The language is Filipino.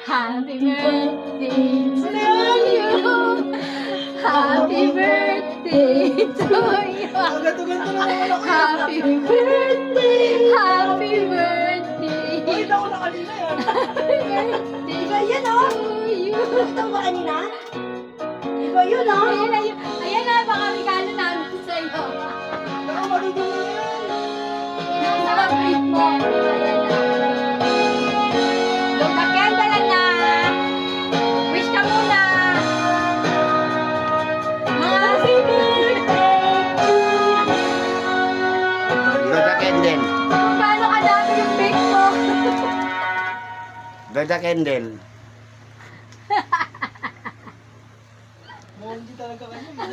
Happy birthday to you. Happy birthday to you. Ganto-ganto na naman ako. Happy birthday. Happy birthday. Uy, na ako na kanina yan. Happy birthday Iba yan, oh. to you. Ito ba kanina? Iba yun, oh. Ayan na, baka regalo namin sa'yo. Nakamarunong na yan. Celebrate mo. Ayan na. Look the candle na. Wish ka muna. Happy birthday to you. Ganda candle. Kung gaano kadami yung bake mo. Ganda candle. Mukhang hindi talaga kanya.